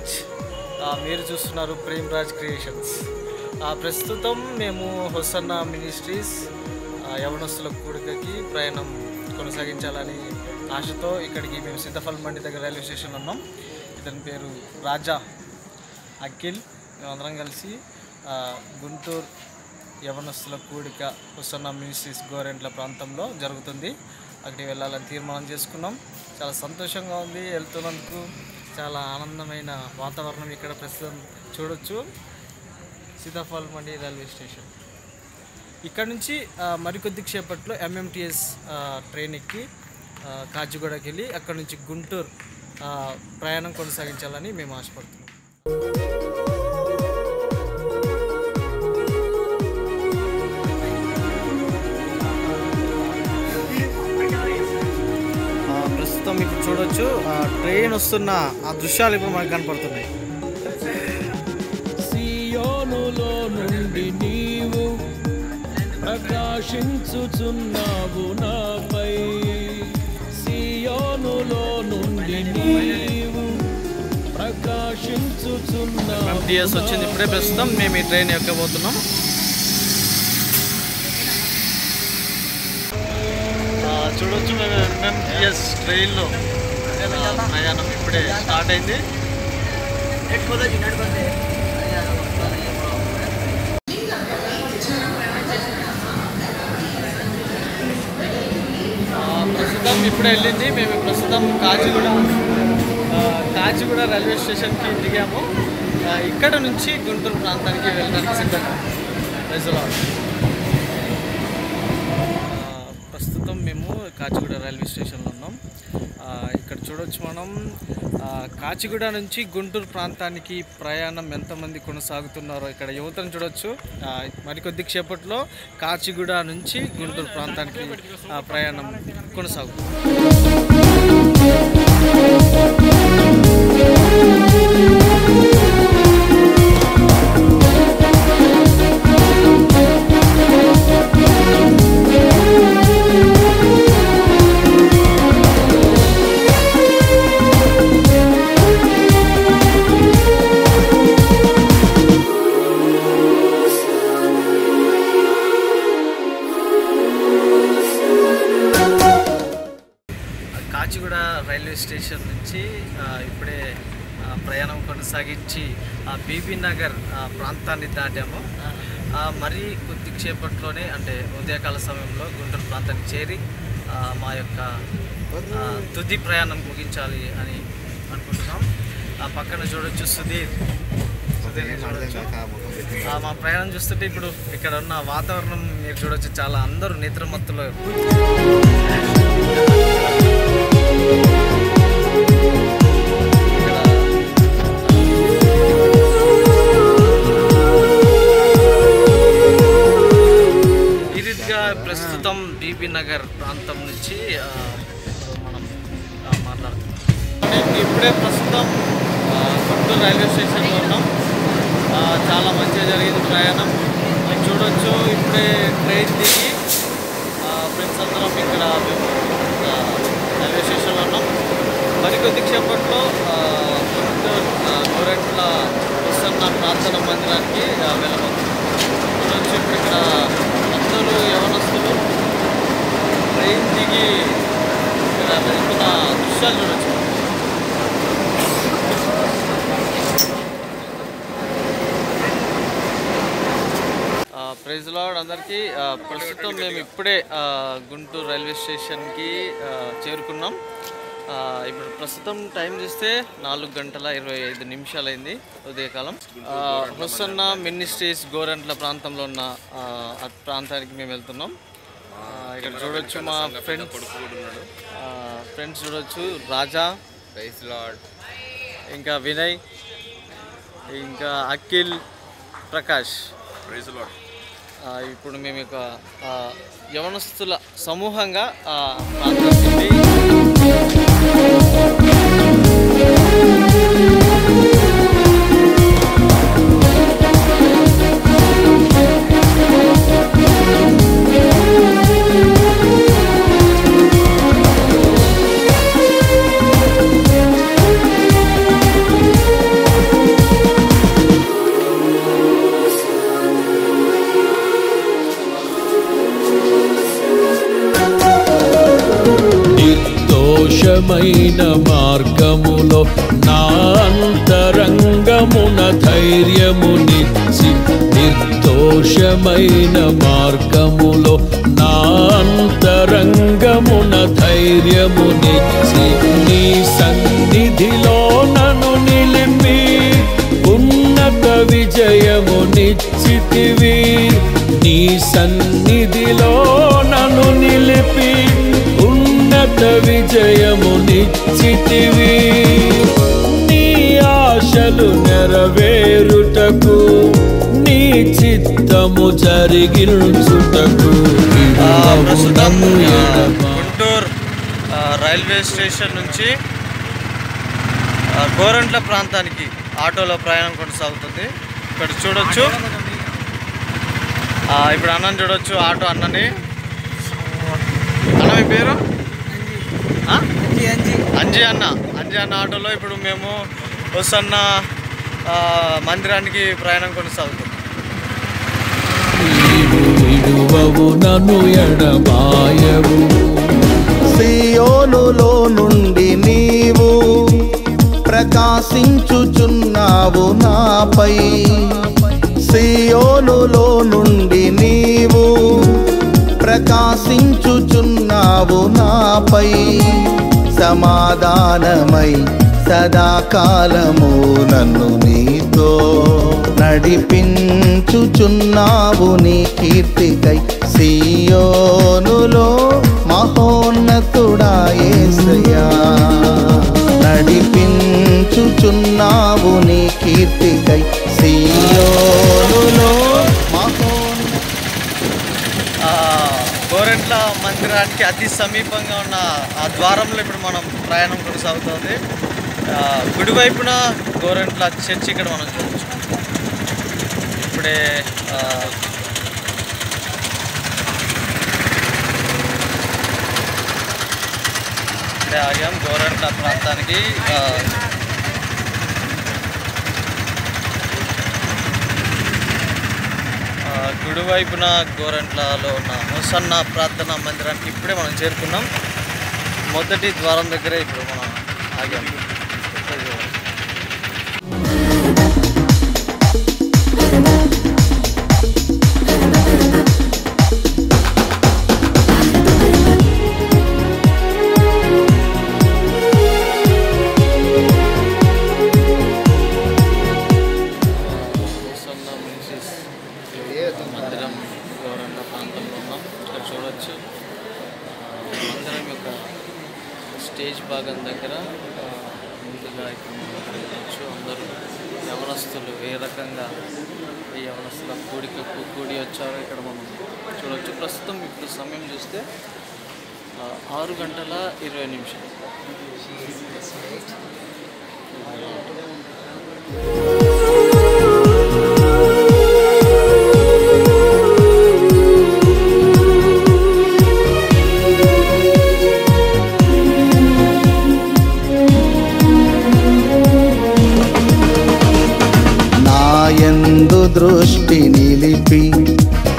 రాజ్. మీరు చూస్తున్నారు ప్రేమ్ రాజ్ క్రియేషన్స్. ప్రస్తుతం మేము హొసన్నా మినిస్ట్రీస్ యవనస్తుల కూడికకి ప్రయాణం కొనసాగించాలని ఆశతో ఇక్కడికి మేము సీతాఫల్ మండి దగ్గర రైల్వే స్టేషన్లో ఉన్నాం. ఇతని పేరు రాజా, అఖిల్. మేమందరం కలిసి గుంటూరు యవనస్తుల కూడిక హొసన్నా మినిస్ట్రీస్ గోరెంట్ల ప్రాంతంలో జరుగుతుంది. అక్కడికి వెళ్ళాలని తీర్మానం చేసుకున్నాం. చాలా సంతోషంగా ఉంది. వెళ్తున్నందుకు చాలా ఆనందమైన వాతావరణం ఇక్కడ ప్రస్తుతం చూడొచ్చు. సీతాఫల్ మండి రైల్వే స్టేషన్. ఇక్కడ నుంచి మరికొద్ది సేపట్లో ఎంఎంటీఎస్ ట్రైన్ ఎక్కి కాచిగూడకి వెళ్ళి అక్కడ నుంచి గుంటూరు ప్రయాణం కొనసాగించాలని మేము ఆశపడుతున్నాం. ప్రస్తుతం ఇప్పుడు చూడొచ్చు ట్రైన్ వస్తున్న ఆ దృశ్యాలు ఇప్పుడు మనకు కనపడుతున్నాయి. సియోనులో నుండి నీవు ప్రకాశించుచున్నావు నాపై, సియోనులో నుండి నీవు ప్రకాశించుచున్నావు. ఎంటీఎస్ వచ్చింది ఇప్పుడే. ప్రస్తుతం మేము ఈ ట్రైన్ ఎక్కబోతున్నాం. చూడొచ్చు మేము ఎంఎంటీఎస్ ట్రైన్లో ప్రయాణం ఇప్పుడే స్టార్ట్ అయింది. ప్రస్తుతం ఇప్పుడే వెళ్ళింది. మేము ప్రస్తుతం కాచిగూడ రైల్వే స్టేషన్కి దిగాము. ఇక్కడ నుంచి గుంటూరు ప్రాంతానికి వెళ్ళడానికి సిద్ధంగా. ప్రస్తుతం మేము కాచిగూడ రైల్వే స్టేషన్లో ఉన్నాం. ఇక్కడ చూడొచ్చు మనం కాచిగూడ నుంచి గుంటూరు ప్రాంతానికి ప్రయాణం ఎంతమంది కొనసాగుతున్నారో ఇక్కడ యువతను చూడొచ్చు. మరికొద్ది సేపట్లో కాచిగూడ నుంచి గుంటూరు ప్రాంతానికి ప్రయాణం కొనసాగుతుంది. కాచిగూడ రైల్వే స్టేషన్ నుంచి ఇప్పుడే ప్రయాణం కొనసాగించి బీబీ నగర్ ప్రాంతాన్ని దాటాము. మరీ కొద్దిసేపట్లోనే అంటే ఉదయకాల సమయంలో గుంటూరు ప్రాంతానికి చేరి మా యొక్క తుది ప్రయాణం ముగించాలి అని అనుకుంటున్నాం. పక్కన చూడొచ్చు సుధీర్ చూడొచ్చు. మా ప్రయాణం చూస్తుంటే ఇప్పుడు ఇక్కడ ఉన్న వాతావరణం మీరు చూడొచ్చు. చాలా అందరూ నిద్రమత్తులో ఈ రీతిగా ప్రస్తుతం బీబీ నగర్ ప్రాంతం నుంచి మనం మాట్లాడుతున్నాం. ఇప్పుడే ప్రస్తుతం గుంటూరు రైల్వే స్టేషన్లో ఉన్నాం. చాలా మంచిగా జరిగింది ప్రయాణం. చూడొచ్చు ఇప్పుడే ట్రైన్ దిగి ఫ్రెండ్స్ అందరం ఇక్కడ రైల్వే స్టేషన్లో ఉన్నాం. మరికొద్ది క్షేపట్లో గుంటూరు గోరెంట్ల హొసన్నా ప్రార్థన మందిరానికి వెళ్ళబోతున్నాం. చూడొచ్చు ఇప్పుడు ఇక్కడ అందరూ యవనస్తులు ట్రైన్ దిగి ఇక్కడ వెళ్తున్న దృశ్యాలు చూడొచ్చు. ప్రైజ్ లార్డ్ అందరికీ. ప్రస్తుతం మేము ఇప్పుడే గుంటూరు రైల్వే స్టేషన్కి చేరుకున్నాం. ఇప్పుడు ప్రస్తుతం టైం చూస్తే 4:25 అయింది ఉదయకాలం. హొసన్నా మినిస్ట్రీస్ గోరెంట్ల ప్రాంతంలో ఉన్న ప్రాంతానికి మేము వెళ్తున్నాం. ఇక్కడ చూడొచ్చు మా ఫ్రెండ్స్ చూడొచ్చు. రాజా, ఇంకా వినయ్, ఇంకా అఖిల్, ప్రకాష్. ఇప్పుడు మేము ఇక యవనస్తుల సమూహంగా నిర్దోషమైన మార్గములో నా అంతరంగమున ధైర్యమునిచ్చి, నిర్దోషమైన మార్గములో నా అంతరంగమున ధైర్యమునిచ్చి, నీ సన్నిధిలో నన్ను నిలిపి ఉన్నత విజయమునిచ్చితివి. నీ సన్నిధిలో నన్ను నిలిపి ఉన్నత విజయమునిచ్చితివి. నీ ఆశలు నెరవేరుటకు, నీ చిత్తము జరిగించుటకు ప్రస్తుతం గుంటూరు రైల్వే స్టేషన్ నుంచి గోరంట్ల ప్రాంతానికి ఆటోలో ప్రయాణం కొనసాగుతుంది. ఇక్కడ చూడొచ్చు, ఇప్పుడు అన్నని చూడొచ్చు, ఆటో అన్నని. అన్న మీ పేరు? అంజీ అన్న ఆటోలో ఇప్పుడు మేము హోసన్న మందిరానికి ప్రయాణం కొనసాగుతుంది. విడువవు నన్ను ఎడబాయవు, సియోనులో నుండి నీవు ప్రకాశించుచున్నావు నాపై. సియోనులో నుండి నీవు ప్రకాశించుచున్నావు నాపై. సమాధానమై సదాకాలము నన్ను నీతో నడిపించుచున్నావు నీ కీర్తికై. సియోనులో మహోన్నతుడా యేసయ్యా, నడిపించుచున్నావు నీ కీర్తికై. సియోనులో గోరంట్ల మందిరానికి అతి సమీపంగా ఉన్న ఆ ద్వారంలో ఇప్పుడు మనం ప్రయాణం కొనసాగుతుంది. కుడివైపున గోరంట్ల చర్చి ఇక్కడ మనం చూడవచ్చు. ఇప్పుడే ఆగాం గోరంట్ల ప్రాంతానికి. కుడివైపున గోరంట్లలో ఉన్న హోసన్న ప్రార్థనా మందిరానికి ఇప్పుడే మనం చేరుకున్నాం. మొదటి ద్వారం దగ్గరే ఇప్పుడు మనం ఆగాం. మందిరం గోరంట్ల ప్రాంతంలో ఉన్నాం. ఇక్కడ చూడవచ్చు మందిరం యొక్క స్టేజ్ భాగం దగ్గర ముందుగా ఇక్కడ చూడవచ్చు అందరూ యవనస్తులు ఏ రకంగా ఈ యవనస్తుల కూడికకు కూడి వచ్చారో ఇక్కడ మనం చూడవచ్చు. ప్రస్తుతం ఇప్పుడు సమయం చూస్తే 6:20. నాయందు దృష్టి నిలిపి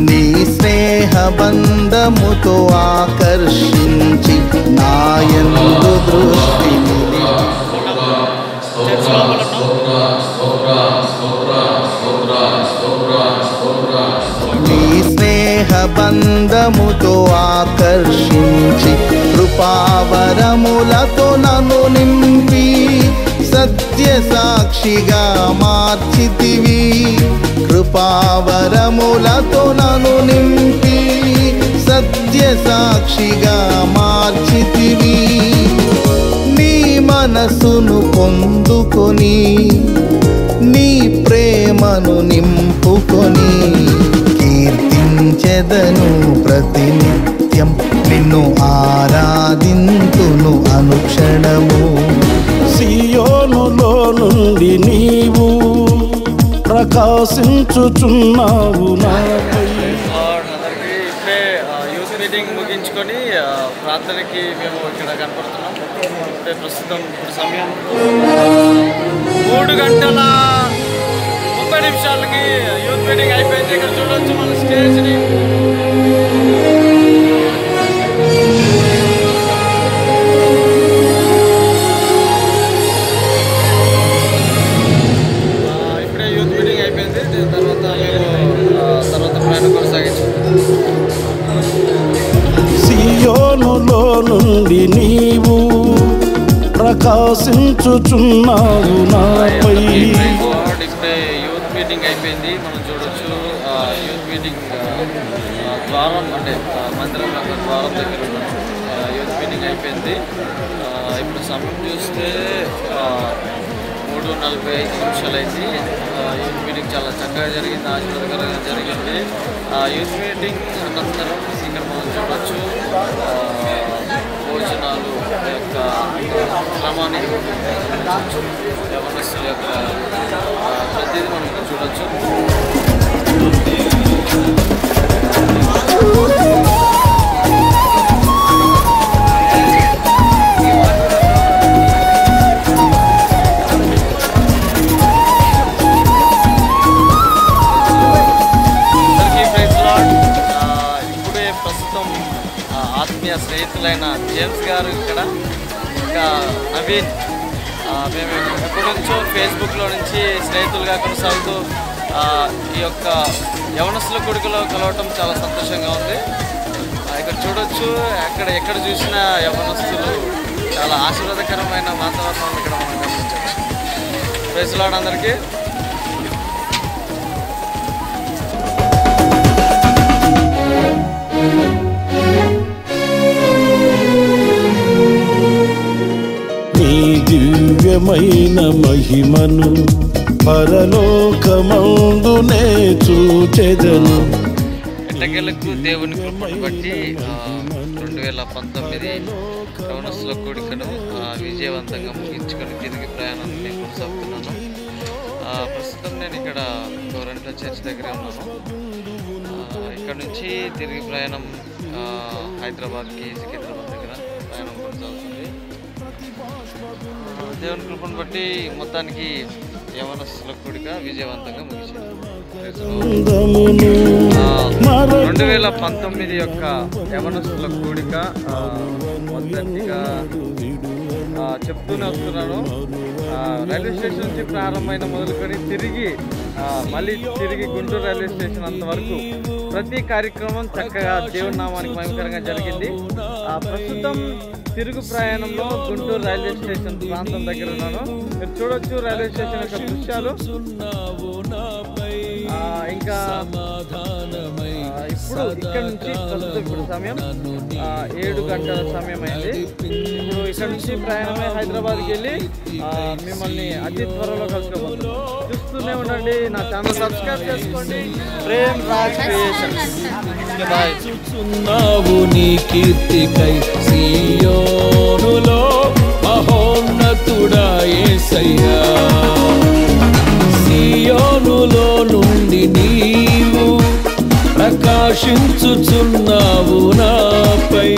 నీ స్నేహ బంధముతో ఆకర్షించి, నాయందు దృష్టి నిలిపి నీ స్నేహ బంధముతో ఆకర్షించి, కృపావరములతో నన్ను నింపి సత్య సాక్షిగా మార్చితివి. కృపావరములతో నన్ను నింపి సత్య సాక్షిగా మార్చితివి. నీ మనసును పొందుకొని నీ ప్రేమను నింపుకొని, కీర్తించెదను ప్రతినిత్యం నిన్ను ఆరాధింతును అనుక్షణము. సియోనులో నుండి నీవు ప్రకాశించుచున్నావు నాపై. అందరికీ ఇప్పుడే యూత్ మీటింగ్ ముగించుకొని ప్రార్థనకి మేము ఇక్కడ కనపడుతున్నాం. ఇప్పుడే ప్రస్తుతం ఇప్పుడు సమయం 3:30 యూత్ మీటింగ్ అయిపోయింది. ఇక్కడ చూడవచ్చు మన స్టేజ్ని. ప్రకాశించుచున్నావు నాపై. ఇప్పుడే యూత్ మీటింగ్ అయిపోయింది. మనం చూడొచ్చు యూత్ మీటింగ్ ద్వారం అంటే మందిరం ద్వారం దగ్గర యూత్ మీటింగ్ అయిపోయింది. ఇప్పుడు సమయం చూస్తే 3:45 అయింది. యూత్ మీటింగ్ చాలా చక్కగా జరిగింది, ఆశీర్వాదకరంగా జరిగింది. యూత్ మీటింగ్ అనంతరం ఇక్కడ మనం చూడవచ్చు భోజనాలు యొక్క క్రమాన్ని యవనస్తుల యొక్క ప్రతిదీ మనం చూడవచ్చు. ఇప్పుడే ప్రస్తుతం ఆత్మీయ స్నేహితులైన జేమ్స్ గారు ఇక్కడ, ఇంకా నవీన్, మేము ఎప్పటి నుంచో ఫేస్బుక్లో నుంచి స్నేహితులుగా కొనసాగుతూ ఈ యొక్క యవనస్తుల కొడుకులో కలవటం చాలా సంతోషంగా ఉంది. ఇక్కడ చూడొచ్చు, ఎక్కడ చూసినా యవనస్తులు, చాలా ఆశీర్వాదకరమైన వాతావరణం ఇక్కడ మనం గమనించవచ్చు. ప్రైజ్ లార్డ్ అందరికీ. నీ దివ్యమైన మహిమను పరలోకమందునే చూచెదను. ఎట్టకేలకు దేవుని కృపను బట్టి 2019 యవనస్తుల కూడికను విజయవంతంగా ముగించుకొని తిరిగి ప్రయాణాన్ని కొనసాగుతున్నాను. ప్రస్తుతం నేను ఇక్కడ గోరంట్ల చర్చ్ దగ్గరే ఉన్నాను. ఇక్కడ నుంచి తిరిగి ప్రయాణం హైదరాబాద్కి, సికింద్రాబాద్ దగ్గర ప్రయాణం కొనసాగుతుంది. దేవుని కృపను బట్టి మొత్తానికి యవనస్తుల కూడిక విజయవంతంగా ముగిసింది. 2019 యొక్క యవనస్తుల కూడిక మొదటిగా చెప్తూనే వస్తున్నాను. రైల్వే స్టేషన్ నుంచి ప్రారంభమైన మొదలుకొని మళ్ళీ తిరిగి గుంటూరు రైల్వే స్టేషన్ అంతవరకు ప్రతి కార్యక్రమం చక్కగా దేవుని నామానికి మహిమకరంగా జరిగింది. ప్రస్తుతం తిరుగు ప్రయాణంలో గుంటూరు రైల్వే స్టేషన్ ప్రాంతం దగ్గర ఉన్నాను. మీరు చూడొచ్చు రైల్వే స్టేషన్ యొక్క దృశ్యాలు. ఇంకా ఇప్పుడు ఇక్కడ నుంచి ఇప్పుడు సమయం 7 గంటల సమయం అయింది. ఇప్పుడు ఇక్కడ నుంచి ప్రయాణమై హైదరాబాద్కి వెళ్ళి మిమ్మల్ని అతి త్వరలో కలుసుకోబోతున్నాం. చూస్తూనే ఉండండి, నా ఛానల్ సబ్స్క్రైబ్ చేసుకోండి. ప్రేమ్ రాజ్ క్రియేషన్స్. బాయ్. నీ కీర్తికై సియోనులో మహోన్నతుడా యేసయ్యా, సియోనులో నుండి నీవు ప్రకాశించుచున్నావు నాపై.